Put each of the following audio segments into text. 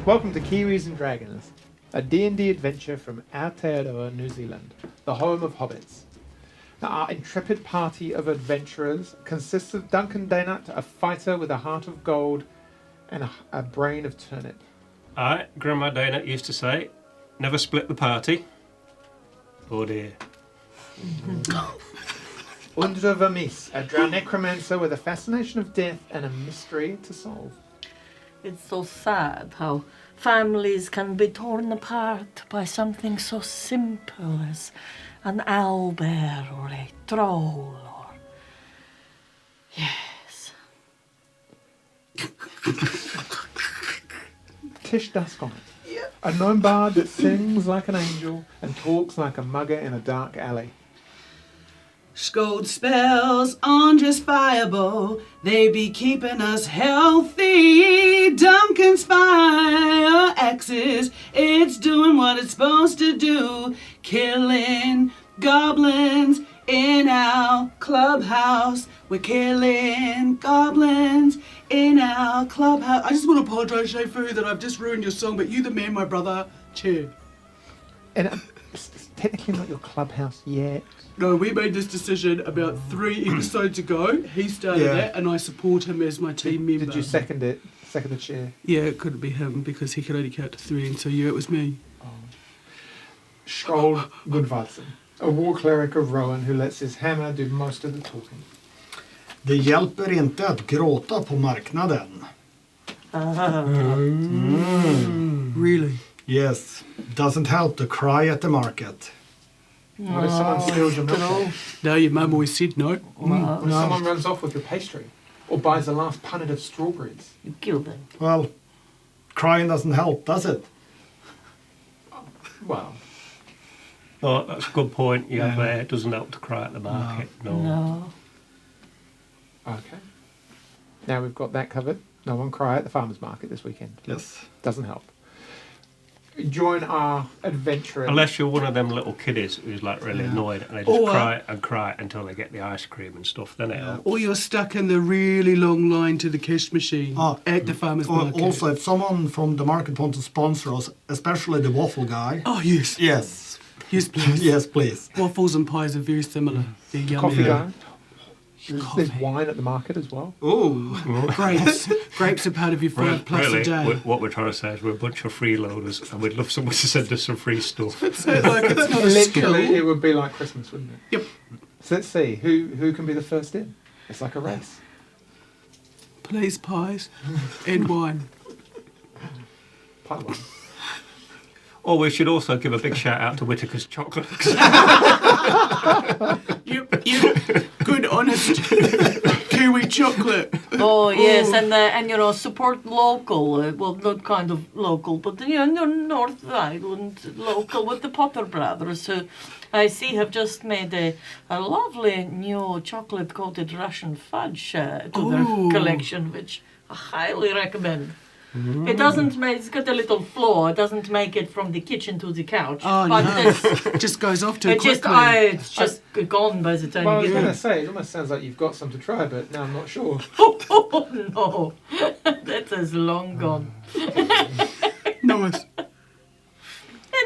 Welcome to Kiwis and Dragons, a D&D adventure from Aotearoa, New Zealand, the home of hobbits. Now, our intrepid party of adventurers consists of Dunkin, a fighter with a heart of gold and a brain of turnip. Grandma Dana used to say, never split the party. Oh dear. Undra Vermis, a drow necromancer with a fascination of death and a mystery to solve. It's so sad how families can be torn apart by something so simple as an owlbear or a troll or... Yes. Tish Duskon, a gnome bard that sings like an angel and talks like a mugger in a dark alley. Scold spells on just fireball, they be keeping us healthy. Dunkin's fire axes, it's doing what it's supposed to do. Killing goblins in our clubhouse. We're killing goblins in our clubhouse. I just want to apologise, Shafu, that I've just ruined your song, but you the man, my brother. Cheer. And it's technically not your clubhouse yet. No, we made this decision about 3 episodes ago. He started that, and I support him as my team member. Did you second it? Second the chair? Yeah, it couldn't be him because he could only count to 3, and so it was me. Skål Gunvalsen, a war cleric of Rowan who lets his hammer do most of the talking. Det hjälper inte att gråta på marknaden. Really? Yes, doesn't help to cry at the market. What if someone steals your milk? No, your mum always said no. What if someone runs off with your pastry? Or buys the last punnet of strawberries? You kill them. Well, crying doesn't help, does it? Well... Oh, that's a good point. Yeah, it doesn't help to cry at the market. No. Okay. Now we've got that covered. No one cry at the farmer's market this weekend. Yes. Doesn't help. Join our adventure. Unless you're one of them little kiddies who's like really annoyed and they just cry and cry until they get the ice cream and stuff, then it helps. Or you're stuck in the really long line to the cash machine at the farmer's market. Also, if someone from the market wants to sponsor us, especially the waffle guy. Oh, yes. Yes. Yes, please. Yes, please. Waffles and pies are very similar. They're yummy. Coffee guy. There's wine at the market as well. Oh, grapes. Grapes are part of your 5 plus really, a day. What we're trying to say is we're a bunch of freeloaders and we'd love someone to send us some free stuff. Like it's not a skill. Literally, it would be like Christmas, wouldn't it? Yep. So let's see, who can be the first in? It's like a race. Please, pies and wine. Pie one. Or we should also give a big shout out to Whittaker's Chocolates. Yep. Good, honest Kiwi chocolate. Oh, yes, and you know, support local. Well, not kind of local, but you know, North Island local with the Potter brothers, who I see have just made a lovely new chocolate-coated Russian fudge to their collection, which I highly recommend. It doesn't make, it's got a little flaw. It doesn't make it from the kitchen to the couch. Oh, but no. It just goes off too quickly. It's just gone by the time Well, I you was get going it. to say, it almost sounds like you've got some to try, but now I'm not sure. Oh, no. That is long gone. Nice.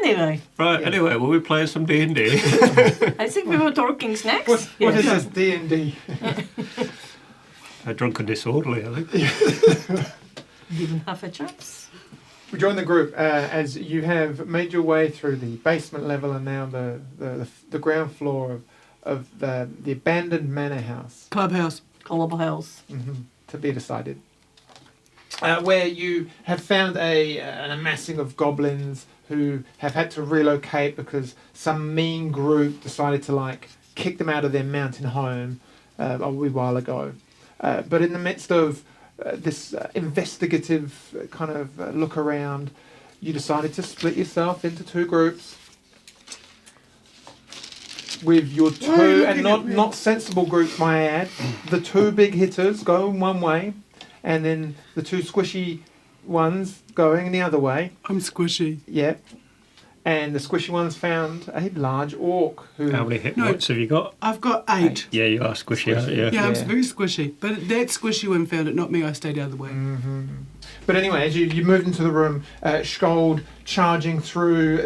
Anyway. Right, anyway, we'll be playing some D&D. I think we were talking snacks. What is this D&D? A drunken disorderly, I think. Given half a chance. We join the group as you have made your way through the basement level and now the ground floor of the abandoned manor house. Clubhouse. Clubhouse. To be decided. Where you have found an amassing of goblins who have had to relocate because some mean group decided to kick them out of their mountain home a wee while ago. But in the midst of this investigative kind of look around, you decided to split yourself into 2 groups with your 2, and not sensible groups, may I add. The 2 big hitters going one way, and then the 2 squishy ones going the other way. I'm squishy. Yep. And the squishy ones found a large orc who... How many hit points have you got? I've got 8. Yeah, you are squishy, aren't you? Yeah, I'm very squishy. But that squishy one found it, not me. I stayed out of the way. But anyway, as you moved into the room, Skold charging through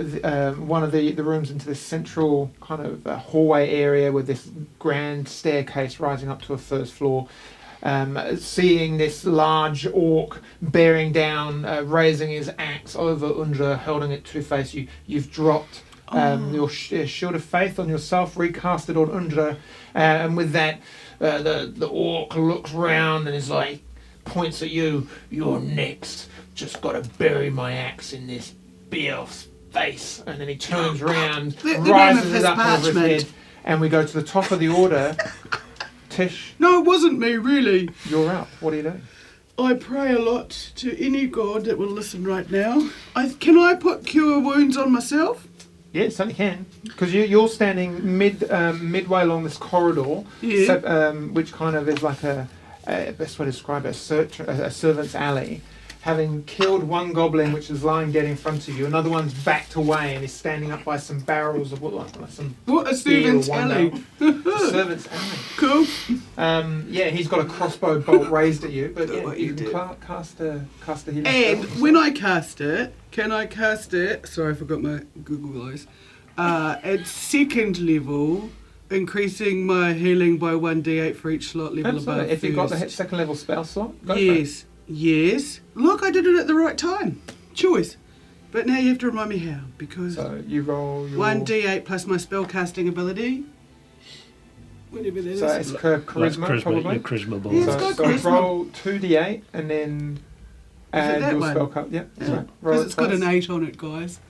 one of the rooms into this central kind of hallway area with this grand staircase rising up to a first floor. Seeing this large orc bearing down, raising his axe over Undra, holding it two-faced, you've dropped your shield of faith on yourself, recast it on Undra, and with that, the orc looks round and is like, points at you. You're next. Just got to bury my axe in this bear's face, and then he turns round, rises it up over his head, and we go to the top of the order. Tish. No, it wasn't me, really. You're up. What are you doing? I pray a lot to any god that will listen right now. Can I put cure wounds on myself? Yeah, certainly can. Because you're standing midway along this corridor, which kind of is like a best way to describe it, a servant's alley. Having killed one goblin, which is lying dead in front of you, another one's backed away and is standing up by some barrels of what a servant's alley. A servant's alley. Cool. He's got a crossbow bolt raised at you, but you can cast a healing And spell. when I cast it, can I cast it? Sorry, I forgot my Google eyes. At second level, increasing my healing by 1d8 for each slot level above. If you've got the second level spell slot, go for it. Yes. Look, I did it at the right time. Choice. But now you have to remind me how, because So you roll your 1d8 plus my spell casting ability. Whatever that is. So it's charisma, probably. Your charisma ball. Yeah, it's got So charisma. roll 2d8 and then add that your one? spell card. Yeah, that's right. Roll Because it it's got an twice. 8 on it, guys.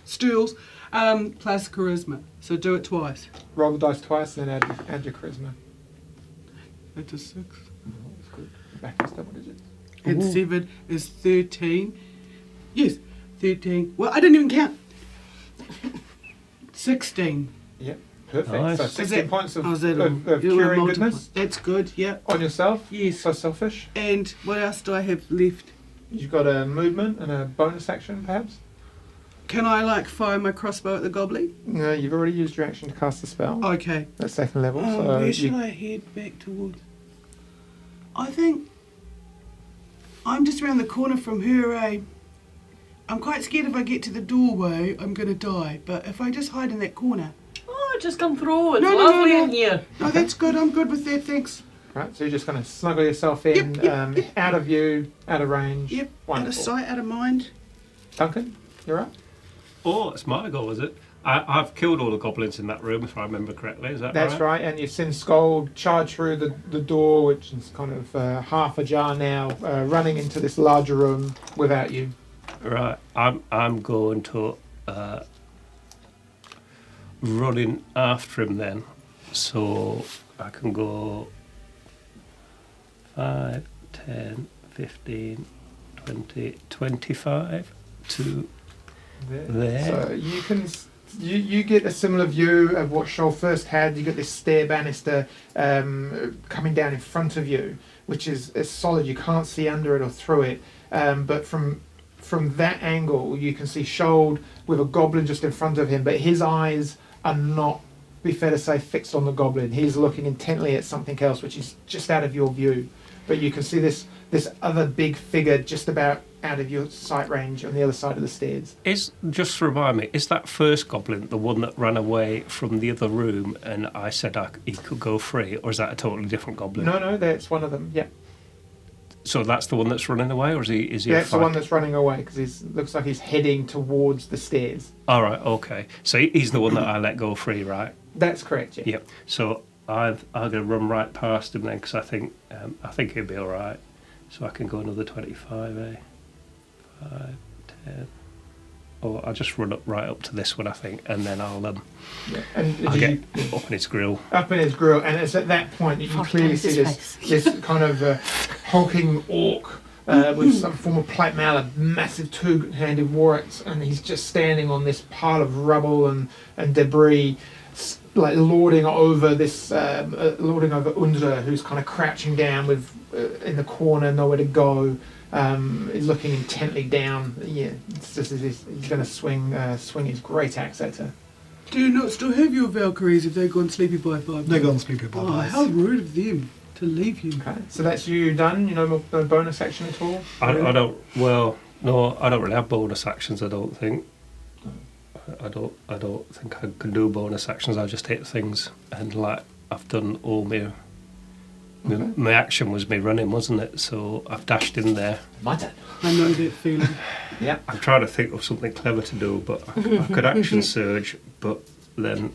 Stools. Plus charisma. So do it twice. Roll the dice twice and then add your charisma. That's a 6. That's good. Back is double digits. And 7 is 13. Yes, 13. Well, I didn't even count. 16. Yep, perfect. Nice. So Is 16 points of is that curing goodness That's good, yeah. on yourself. Yes. So selfish. And what else do I have left? You've got a movement and a bonus action, perhaps? Can I, fire my crossbow at the goblin? No, you've already used your action to cast the spell Okay. at second level. Oh, so where should I head back towards? I think I'm just around the corner from her, I'm quite scared if I get to the doorway, I'm going to die. But if I just hide in that corner... Oh, just come through. It's No, lovely no. in here. No, that's good. I'm good with that, thanks. Right, so you're just going to snuggle yourself in, Yep. out of view, out of range. Yep, Wonderful. out of sight, out of mind. Duncan, you're up. Oh, it's my goal, is it? I've killed all the goblins in that room, if I remember correctly. Is that That's right? right, and you've seen Skold charge through the door, which is kind of half ajar now, running into this larger room without you. Right. I'm going to run in after him then, so I can go 5, 10, 15, 20, 25 to there. So you can you get a similar view of what Shoal first had. You get this stair banister coming down in front of you, which is solid. You can't see under it or through it, but from that angle you can see Shoal with a goblin just in front of him, but his eyes are not, be fair to say, fixed on the goblin. He's looking intently at something else, which is just out of your view. But you can see this other big figure just about out of your sight range on the other side of the stairs. Just to remind me, is that first goblin the one that ran away from the other room and I said he could go free, or is that a totally different goblin? No, that's one of them. Yeah, So that's the one that's running away, or is he? yeah, it's the one that's running away because he looks like he's heading towards the stairs. All right, okay. So he's the one that I let go free, right? That's correct. Yeah. Yep. So I'm gonna run right past him then, because I think he'll be all right. So I can go another 25, 5, 10. Or I'll just run right up to this one, I think, and then I'll Yeah. And I'll get up in his grill. up in his grill, and it's at that point that you clearly see this kind of hulking orc with some form of plate mail, a massive two-handed war axe, and he's just standing on this pile of rubble and debris, like lording over Undra, who's kind of crouching down with in the corner, nowhere to go. He's looking intently down. Yeah, it's just as he's going to swing his great axe at her. Do you not still have your Valkyries if they've gone sleepy bye-bye? They're gone sleepy by Oh, how rude of them. to leave you. Okay, so that's you done. You know, no bonus action at all. I don't. Well, no, I don't really have bonus actions. I don't think. I don't think I can do bonus actions. I just hit things, and like I've done all my. Okay. My action was me running, wasn't it? So I've dashed in there. My turn. I know that feeling. Yeah. I'm trying to think of something clever to do, but I could action surge, but then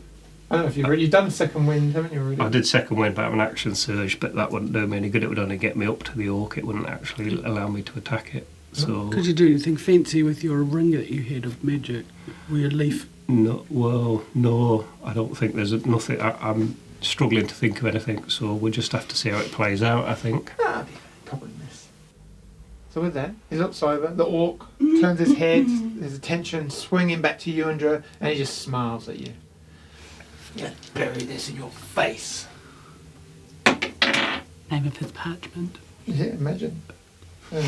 I don't know if you've done second wind, haven't you? Already? I did second wind, but I have an action surge, but that wouldn't do me any good. It would only get me up to the orc. It wouldn't actually allow me to attack it. So Could you do anything fancy with your ring that you had of magic? Weird leaf. no, well, no, I don't think there's nothing. I'm struggling to think of anything, so we'll just have to see how it plays out. I think. Probably miss. So with that, he looks over. The orc turns his head, his attention swinging back to you, Andrew, and he just smiles at you. Yeah, bury this in your face. Name of his parchment. Yeah, imagine. So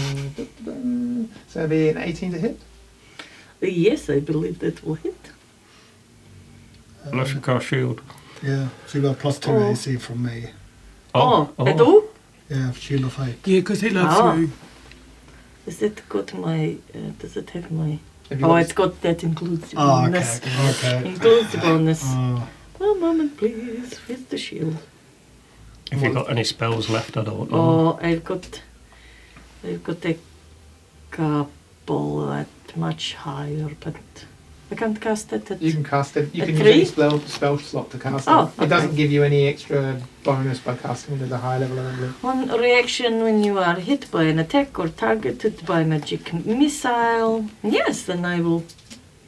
it'll be an 18 to hit. Yes, I believe that will hit. Unless you cast shield. Yeah, so you got +2 Oh. AC from me. I do? Yeah, shield of height. Yeah, because he loves Ah. you. Is it got my, does it have my, Have you oh, got- it's got, that includes the Oh, okay, bonus. okay. Includes the bonus. Oh, One moment, please. Where's the shield? If you've got any spells left, I don't know. Oh, I've got a couple that much higher, but I can't cast it at... You can cast it. You At can use 3? any spell slot to cast Oh, it. It okay. doesn't give you any extra bonus by casting it at a higher level of envelope. One reaction when you are hit by an attack or targeted by magic missile. Yes, then I will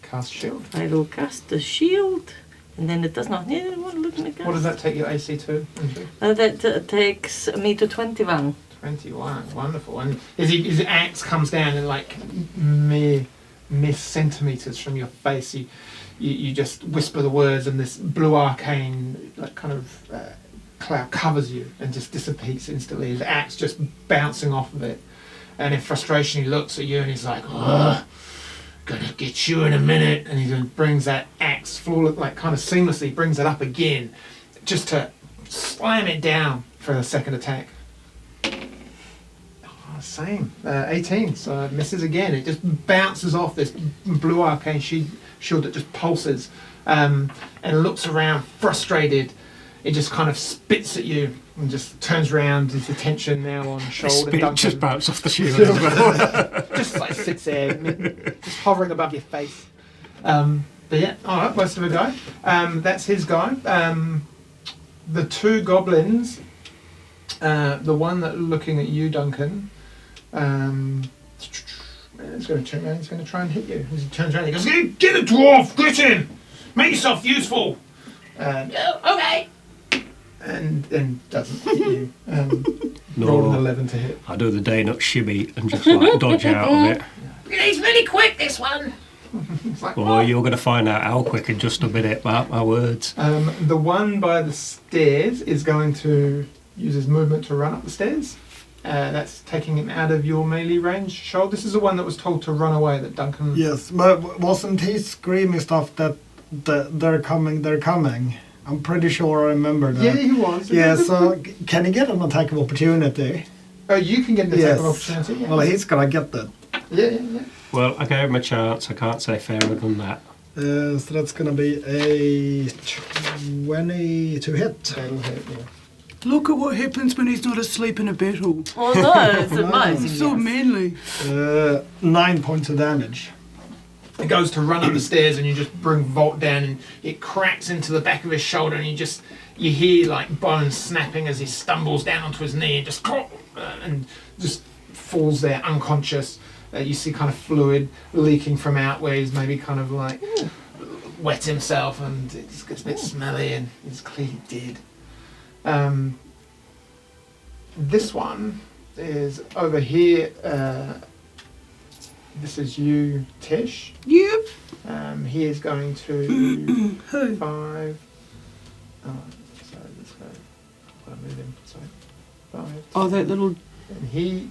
Cast shield. cast the shield. And then it does not need anyone looking at What does that take your AC to? Andrew? That takes me to 21. 21. Wonderful. And his axe comes down and like mere centimeters from your face, you just whisper the words, and this blue arcane like kind of cloud covers you and just dissipates instantly. His axe just bouncing off of it, and in frustration he looks at you and he's like, "Ugh, gonna get you in a minute." And he just brings that axe flawless, like kind of seamlessly brings it up again, just to slam it down for the second attack. Same, 18, so it misses again. It just bounces off this blue arcane shield that just pulses, and looks around frustrated. It just kind of spits at you and just turns around, his attention now on shoulder. Spit Duncan. just bounced off the shield as well. Just like sits there, just hovering above your face. But yeah, alright, most of a guy. That's his guy. The two goblins, the one that looking at you, Duncan, he's going to turn around, he's going to try and hit you. As he turns around, he goes, "Get a dwarf, get him! Make yourself useful!" Okay! And doesn't hit you. Rolled an 11 to hit. I do the day nut shimmy and just like dodge out of it. He's really quick, this one! It's like, Well, you're going to find out how quick in just a minute, mark my words. the one by the stairs is going to use his movement to run up the stairs. That's taking him out of your melee range. Shoal, this is the one that was told to run away, that Duncan... yes, but wasn't he screaming stuff that they're coming, they're coming? I'm pretty sure I remember that. Yeah, he was. Yeah, so can he get an attack of opportunity? Oh, you can get an attack Yes. of opportunity. Yeah. Well, he's gonna get that. Yeah. Well, I gave him a chance. I can't say fairer than that. So that's gonna be a 20 to hit. That'll hit, yeah. Look at what happens when he's not asleep in a battle. Oh no, it's amazing. So yes. manly. 9 points of damage. It goes to run up the stairs and you just bring Volt down and it cracks into the back of his shoulder and you hear like bones snapping as he stumbles down onto his knee and just falls there unconscious. You see kind of fluid leaking from out where he's maybe kind of like wet himself and it just gets a bit smelly and he's clearly dead. This one is over here. This is you, Tish. Yep. He is going to Who? 5. Oh, sorry, let's go. I've got to move him. Sorry. 5. Oh, that little... And he.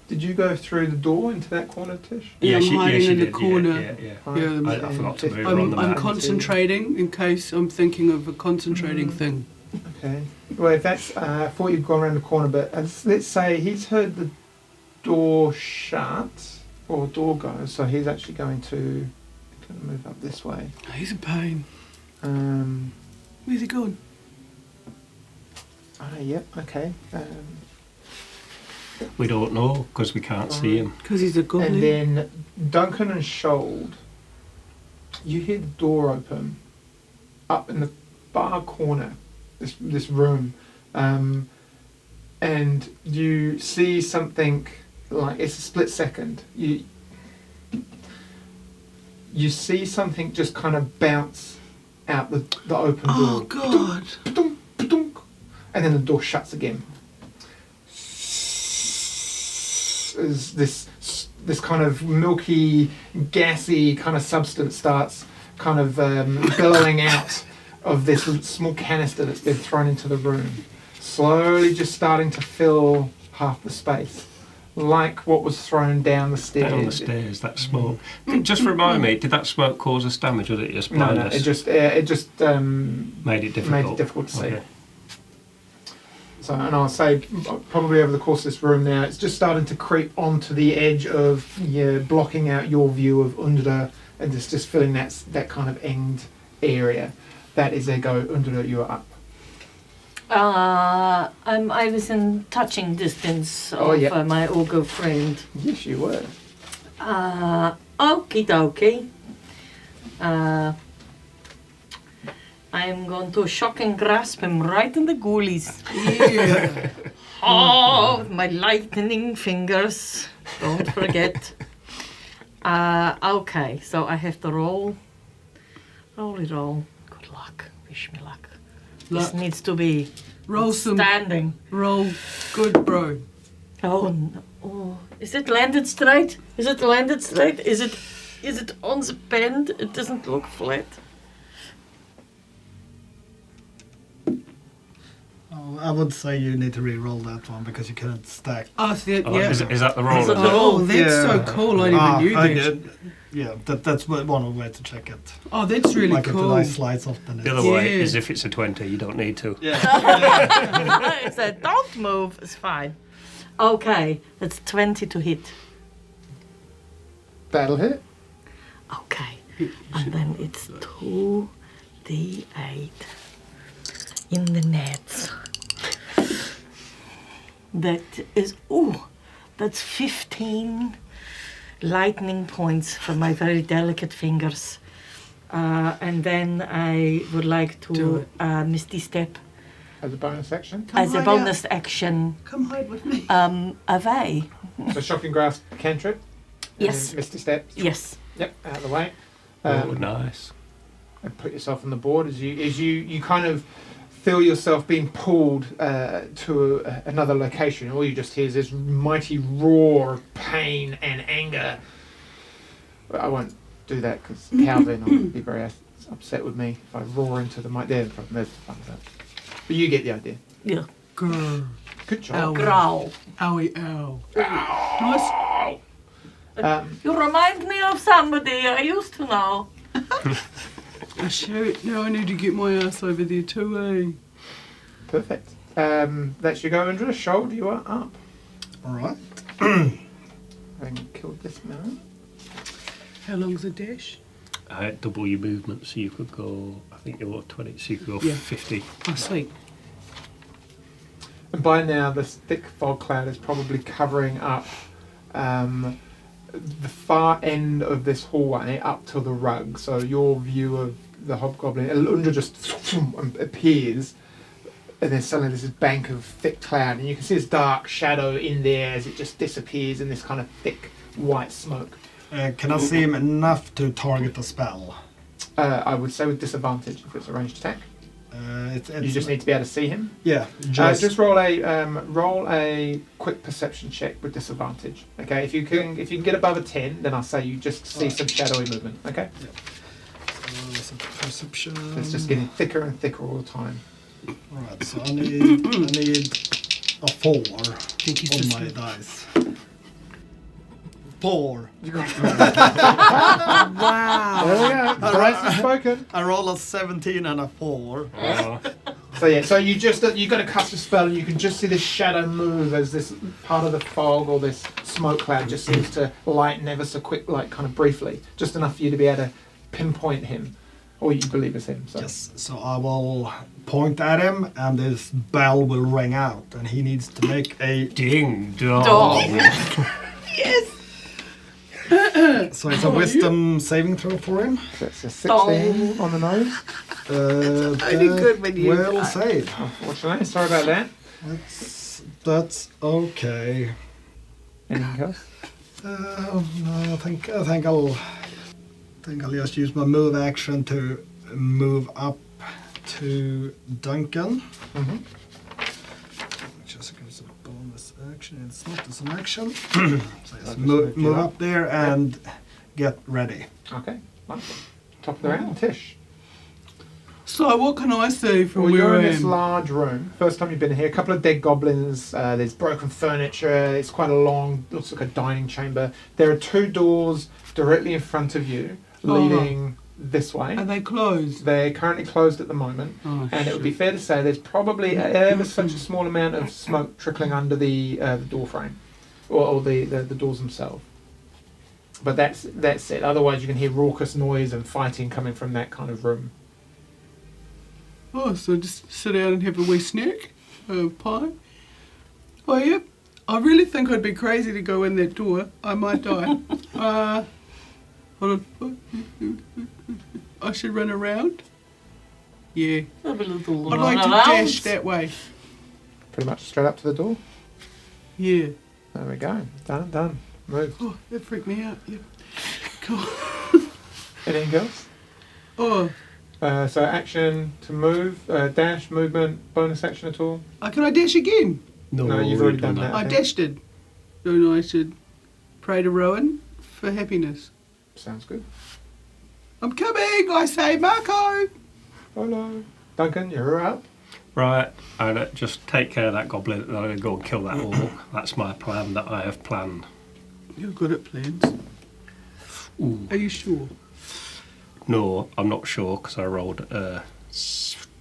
Did you go through the door into that corner, Tish? Yeah, I'm hiding she in the did, corner. Yeah. Five, I and forgot to Tish- move her on the I'm map. concentrating in case I'm thinking of a concentrating thing. Okay. Well, if that's, I thought you'd gone around the corner, but let's say he's heard the door shut or door go, so he's actually going to move up this way. He's a pain. Where's he going? Yep, okay. We don't know because we can't see him. Because he's a goblin. And then Duncan and Shold, you hear the door open up in the far corner, this room, and you see something like it's a split second. You see something just kind of bounce out the open door. Oh God! Ba-dunk, ba-dunk, and then the door shuts again. As this kind of milky, gassy kind of substance starts kind of billowing out of this small canister that's been thrown into the room, slowly just starting to fill half the space, like what was thrown down the stairs. Down the stairs, that smoke. Just remind me, did that smoke cause us damage or did it just blind No, us? it just made it difficult. to see. Okay. So, and I'll say probably over the course of this room now, it's just starting to creep onto the edge of blocking out your view of Undra, and it's just filling that kind of end area. That is a go. Undra, you are up. I was in touching distance of my ogre friend. Yes, you were. Okie dokie. I'm going to shock and grasp him right in the ghoulies. Yeah. Oh, with my lightning fingers. Don't forget. Okay, so I have to roll. Rolly roll. Good luck. Wish me luck. This needs to be Roll some. standing. Roll good, bro. Oh, no. Oh, is it landed straight? Is it landed straight? Is it on the bend? It doesn't look flat. Oh, I would say you need to re-roll that one because you couldn't stack. Oh, yeah. Oh, is that the roll? Is it Is the it? roll? Oh, that's so Yeah. cool. I never knew I that. did. Yeah, that's one of the ways to check it. Oh, that's really like if the cool. dice slides off the net. The other way Yeah. is if it's a 20, you don't need to. Yeah. It said, don't move. It's fine. Okay, it's 20 to hit. That'll hit. Okay, and then it's 2d8 in the nets. That is, that's 15 lightning points from my very delicate fingers. And then I would like Do to it. Misty Step As a bonus action. Come as a hide bonus action Come hide with me. away. So shocking grasp cantrip. and Yes. then Misty step. Yes. Yep, out of the way. Oh, nice. And put yourself on the board as you kind of feel yourself being pulled to another location. All you just hear is this mighty roar of pain and anger. But I won't do that because Calvin will be very upset with me if I roar into the mic. There's the fun of that. But you get the idea. Yeah. Grr. Good job. Ow. Growl. Owie, ow. Nice. You remind me of somebody I used to know. Oh, shoot. Now I need to get my ass over there too, eh? Perfect. That's your go, Andrew. Shoulder, you are up. All right. Having killed this man. How long's a dash? Double your movement, so you could go, I think you're 20, so you could go Yeah. 50. Oh, sweet. And by now, this thick fog cloud is probably covering up the far end of this hallway up to the rug. So your view of the hobgoblin, Alundra just appears, and then suddenly there's this bank of thick cloud, and you can see this dark shadow in there as it just disappears in this kind of thick white smoke. Can I see him enough to target the spell? I would say with disadvantage if it's a ranged attack. It's You just need to be able to see him. Yeah, Just roll a quick perception check with disadvantage. Okay, if you can get above a 10, then I'll say you just see some shadowy movement. Okay, some perception. it's just getting thicker and thicker all the time. Alright, so I need a 4 Think he's on just my dice. 4. Wow. There we go. Price is spoken. I roll a 17 and a 4. Oh, So yeah, so you got to cast a spell, and you can just see this shadow move as this part of the fog or this smoke cloud just seems to lighten ever so quick, like kind of briefly, just enough for you to be able to pinpoint him, or you believe it's him. So. Yes, so I will point at him, and this bell will ring out, and he needs to make a. Ding dong. Yes. So it's a wisdom saving throw for him. So it's a 16 on the nose. only good when you will die. save. Unfortunately, sorry about that. That's okay. Anything else? No, I think I'll just use my move action to move up to Duncan. Mm-hmm. Which is a bonus action. It's not as an action. So just move up there and get ready. Okay, wonderful. Top of the round, Tish. So what can I see from Well, where you're I in this am? large room. First time you've been here. A couple of dead goblins. There's broken furniture. It's quite a long, looks like a dining chamber. There are 2 doors directly in front of you, leading this way. Are they closed? They're currently closed at the moment, Oh, and it would be shit. fair to say there's probably ever such a small amount of smoke trickling under the door frame, or the doors themselves. But that's it. Otherwise, you can hear raucous noise and fighting coming from that kind of room. Oh, so just sit down and have a wee snack? Pie? Oh, yeah. I really think I'd be crazy to go in that door. I might die. Hold on. I should run around? Yeah. Have a little I'd like to run dash around. that way. Pretty much straight up to the door. Yeah. There we go. Done. Move. Oh, that freaked me out. Yeah. Cool. Anything else? Oh, So action to move, dash, movement, bonus action at all? can I dash again? No, you've already done that. I dashed it. Then I should pray to Rowan for happiness. Sounds good. I'm coming, I say, Marco. Hello. Duncan, you're up. Right, I'll just take care of that goblin and I'm going to go and kill that orc. That's my plan that I have planned. You're good at plans. Ooh. Are you sure? No, I'm not sure because I rolled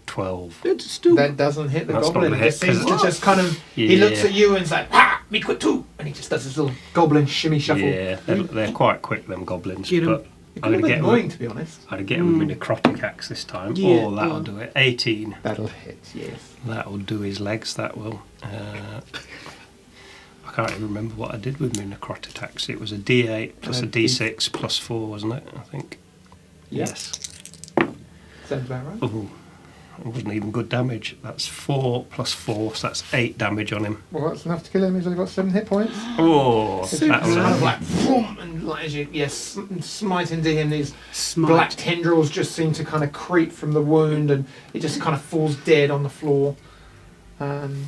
12. That's still. That doesn't hit the That's not goblin. gonna It just hit, seems to 'cause- just kind of. He Yeah. looks at you and is like, "Ah, me quick too," and he just does this little goblin shimmy shuffle. Yeah, they're quite quick, them goblins. Get 'em. But It's I'm kind going of to get annoying, him. to be honest. I'm going to get him with my necrotic axe this time. Yeah, Oh, that'll well. do it. 18. That'll hit, yes. That'll do his legs, that will. I can't even remember what I did with my necrotic axe. It was a D8 plus a D6 plus 4, wasn't it? I think. Yeah. Yes. Sounds about right. Oh, it wasn't even good damage. That's 4 plus 4, so that's 8 damage on him. Well, that's enough to kill him. He's only got 7 hit points. Oh, It's that'll kind of like, boom, and like as you smite into him, these black tendrils just seem to kind of creep from the wound, and he just kind of falls dead on the floor. And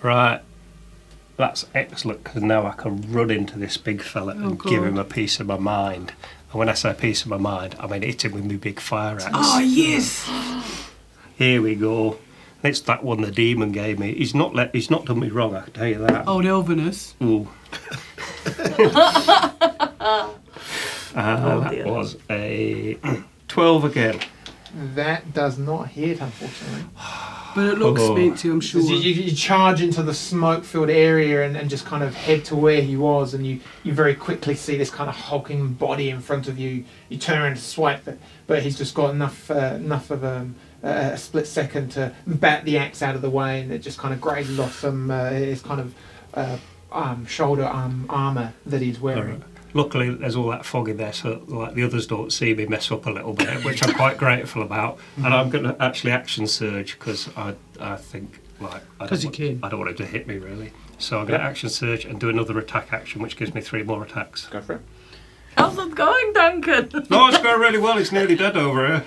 Right. That's excellent because now I can run into this big fella and give God. him a piece of my mind. And when I say a piece of my mind, I mean hit him with my big fire axe. Oh, yes. Here we go. It's that one the demon gave me. He's not done me wrong, I can tell you that. Old Elvinus. Ooh. That dear. was a 12 again. that does not hit, unfortunately. But it looks Oh. fancy, I'm sure. You charge into the smoke-filled area and just kind of head to where he was, and you very quickly see this kind of hulking body in front of you. You turn around to swipe, but he's just got enough of a split second to bat the axe out of the way, and it just kind of grazes off some his kind of shoulder armour that he's wearing. Luckily, there's all that fog in there, so like the others don't see me mess up a little bit, which I'm quite grateful about. And I'm going to actually action surge because I think like I 'Cause don't you want, can. I don't want him to hit me really. So I'm going to action surge and do another attack action, which gives me 3 more attacks. Go for it. How's it going, Duncan? No, it's going really well. It's nearly dead over here.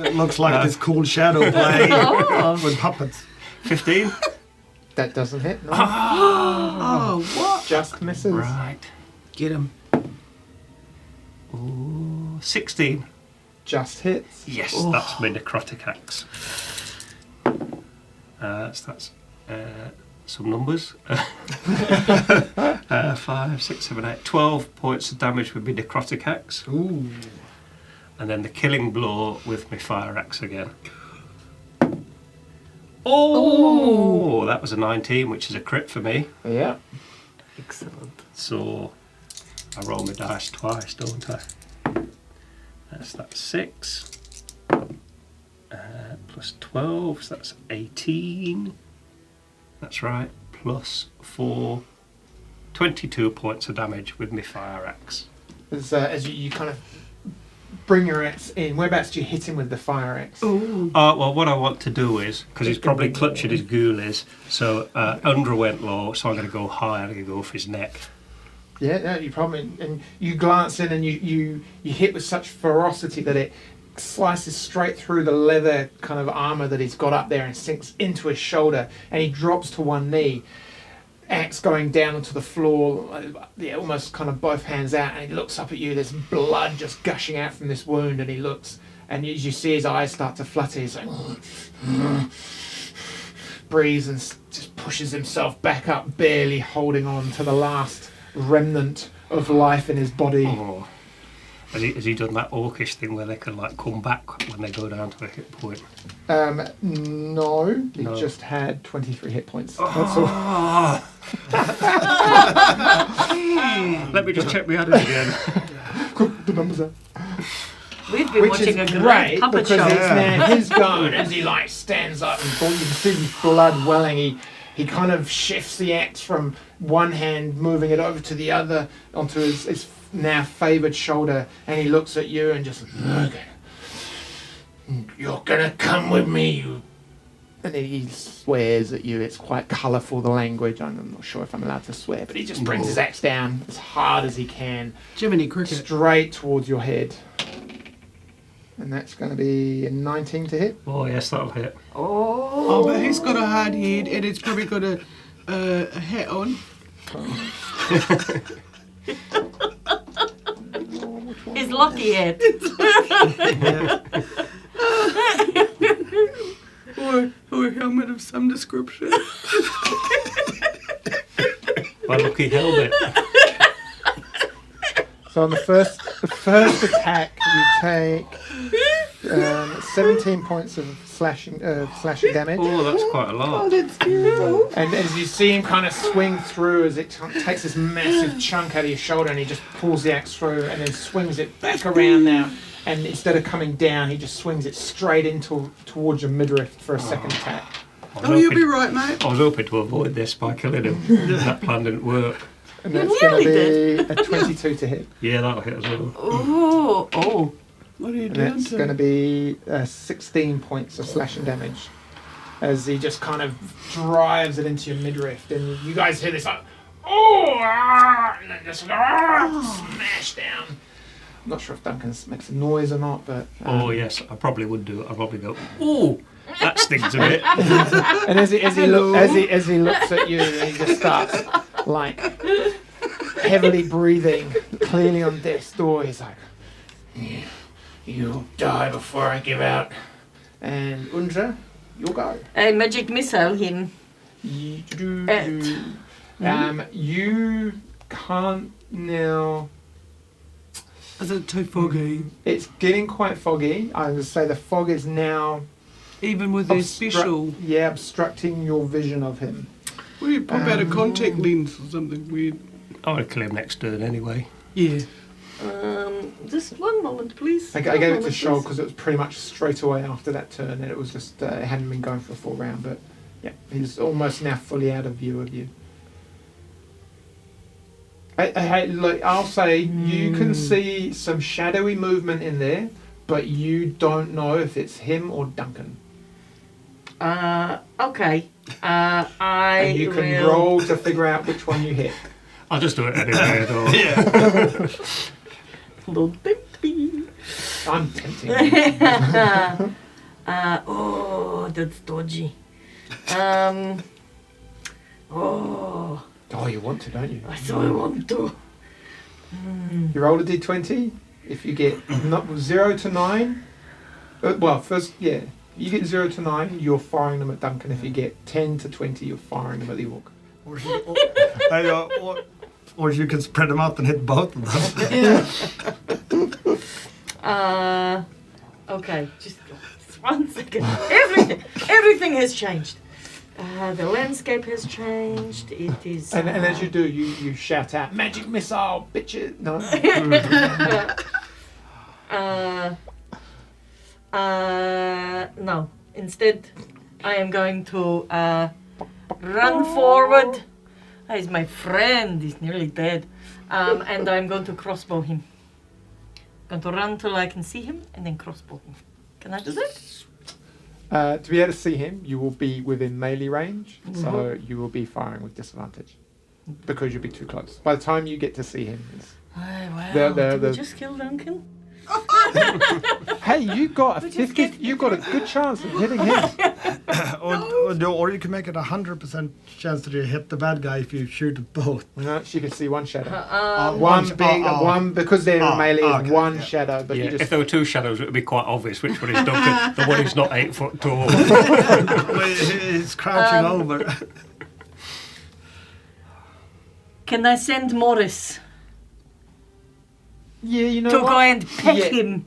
It looks like this cool shadow play Oh. with puppets. 15. That doesn't hit. No. Oh, what? Just misses. Right. Get him. Ooh, 16. Just hits. Yes, Oh. that's my necrotic axe. So that's some numbers. 5, 6, 7, 8, 12 points of damage with my necrotic axe. Ooh. And then the killing blow with my fire axe again. Oh, that was a 19, which is a crit for me. Yeah. Excellent. So I roll my dice twice, don't I? That's 6. Plus 12, so that's 18. That's right. Plus 4. 22 points of damage with my fire axe. As you kind of bring your axe in, whereabouts do you hit him with the fire axe? Well, what I want to do is, because he's probably clutching his ghoulies, so Undra went low, so I'm going to go high, I'm going to go for his neck. Yeah, no, you probably, and you glance in and you hit with such ferocity that it slices straight through the leather kind of armor that he's got up there and sinks into his shoulder, and he drops to one knee, axe going down onto the floor, almost kind of both hands out, and he looks up at you. There's blood just gushing out from this wound, and he looks, and as you see his eyes start to flutter, he's like breathes and just pushes himself back up, barely holding on to the last remnant of life in his body. Oh. Has he done that orcish thing where they can like come back when they go down to a hit point? No, he No. just had 23 hit points. That's Oh. Let me just check my added again. all. The numbers are. We've been Which is watching a great great puppet because show. it's now his go, and as he like stands up and you can see his blood welling. He kind of shifts the axe from one hand, moving it over to the other onto his now favoured shoulder, and he looks at you and just, you're gonna come with me, you. And he swears at you. It's quite colourful, the language. I'm not sure if I'm allowed to swear, but he just brings his axe down as hard as he can, Jiminy Cricket. straight towards your head. And that's going to be a 19 to hit. Oh yes, that'll hit. Oh, but he's got a hard head and it's probably got a hat on. His lucky head. Or a helmet of some description. My lucky helmet. So on the first attack, you take 17 points of slashing damage. Oh, that's quite a lot. That's beautiful. And as you see him kind of swing through, as it takes this massive chunk out of your shoulder, and he just pulls the axe through and then swings it back around now. And instead of coming down, he just swings it straight towards your midriff for a second attack. Oh, you'll be right, mate. I was hoping to avoid this by killing him. That plan didn't work. And You that's going nearly to be a 22 to hit. Yeah, that'll hit as well. Oh. What are you And doing that's to going to be 16 points of slashing damage. As he just kind of drives it into your midriff. And you guys hear this like, and then just smash down. I'm not sure if Duncan makes a noise or not, but... Oh yes, I probably would do it. I'd probably go, oh, that stings a bit. And as he looks at you, he just starts like heavily breathing, clearly on death's door. He's like, "You die before I give out." And Undra, you'll go. I magic missile him. You can't now. Is it too foggy? It's getting quite foggy. I would say the fog is now Even with their special. Yeah, obstructing your vision of him. Well, you pop out a contact lens or something weird. I would kill him next turn anyway. Yeah. Just one moment, please. I gave it to Shoal because it was pretty much straight away after that turn, and it was just it hadn't been going for a full round. But yeah, he's almost now fully out of view of you. Look, I'll say you can see some shadowy movement in there, but you don't know if it's him or Duncan. Okay. And you can roll to figure out which one you hit. I'll just do it anyway, though. Don't tempt me. I'm tempting. That's dodgy. Oh, you want to, don't you? So I want to. You roll a d20. If you get 0 to 9, first, yeah, you get 0 to 9, you're firing them at Duncan. If you get 10 to 20, you're firing them at the orc. Or you can spread them out and hit both of them. Okay, just 1 second. Everything everything has changed. The landscape has changed. It is. And as you do, you shout out, "Magic missile, bitches!" No. No. Instead, I am going to run forward. He's my friend. He's nearly dead. And I'm going to crossbow him. Going to run till I can see him and then crossbow him. Can I do that? To be able to see him, you will be within melee range, so you will be firing with disadvantage because you'll be too close. By the time you get to see him, it's... Wow. Did we just kill Duncan? Hey, you got a good chance of hitting him. or you can make it 100% chance to hit the bad guy if you shoot both. No, she can see one shadow. One because they're in melee is one yeah. shadow. But Yeah, you just if there were two shadows, it would be quite obvious which one is Duncan. The one who's not 8 foot tall. He's crouching over. Can I send Morris yeah, you know to what? go and peck Yeah. him?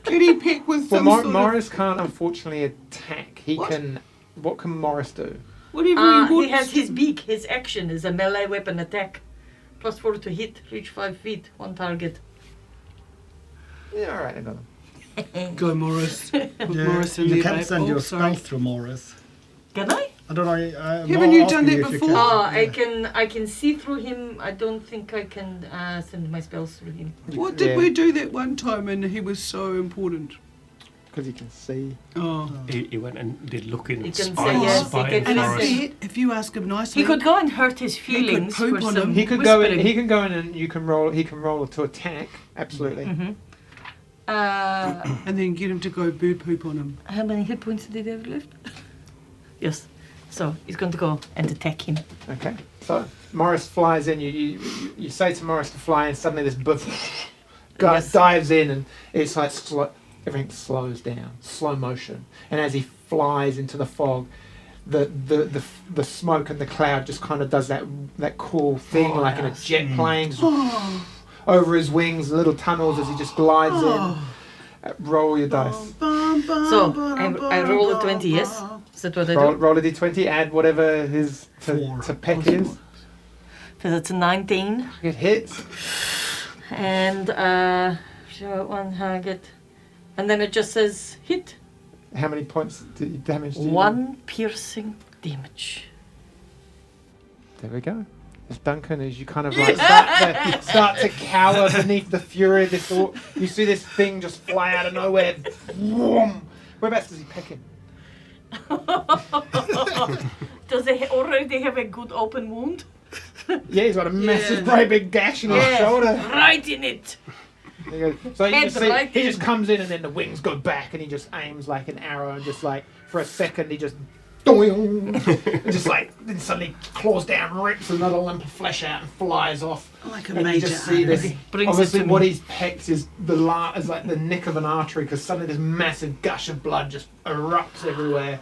Could he pick with Well, some sort of... Morris can't unfortunately attack. He What? can. What can Morris do? Whatever he He wants. has his beak. His action is a melee weapon attack. +4 to hit, reach 5 feet, one target. Yeah, all right, another. Go, Morris. Put Yeah, Morris in you there, can't babe. send Oh, your sorry. spell through Morris. Can I? I don't know. Haven't you done that if you before? can. I can see through him. I don't think I can send my spells through him. What did we do that one time and he was so important? Because he can see. Oh. He went and did looking He can spying, say yes, he spying can And for I us. say- bet if you ask him nicely, He could go and hurt his He could feelings poop for on some him. He could go in. whispering. He can go in, and you can roll. He can roll to attack. Absolutely. Mhm. and then get him to go bird poop on him. How many hit points did he have left? Yes. So he's going to go and attack him. Okay. So Morris flies in. You say to Morris to fly, and suddenly this guy Yes. dives in, and it's like everything slows down, slow motion. And as he flies into the fog, the smoke and the cloud just kind of does that cool thing, like in a jet plane, just over his wings, little tunnels as he just glides in. Roll your dice. So I roll a 20. Yes. Is that what I do? Roll a d20. Add whatever his to peck is. So that's a 19. It hits. And show one target. And then it just says hit. How many points damage do you do? 1 piercing damage. There we go. As Duncan, as you kind of like start to cower beneath the fury of this, you see this thing just fly out of nowhere. Whoom! Whereabouts does he peck him? Does he already have a good open wound? Yeah, he's got a massive, great big gash in his shoulder. Right in it. There you go. So you Head can see right he in. just comes in, and then the wings go back, and he just aims like an arrow, and just like for a second he just. And just like then suddenly claws down, rips another lump of flesh out, and flies off. Like a And you major just see this. artery. Brings it Obviously, to what me. he's pecked is is like the nick of an artery, because suddenly this massive gush of blood just erupts everywhere,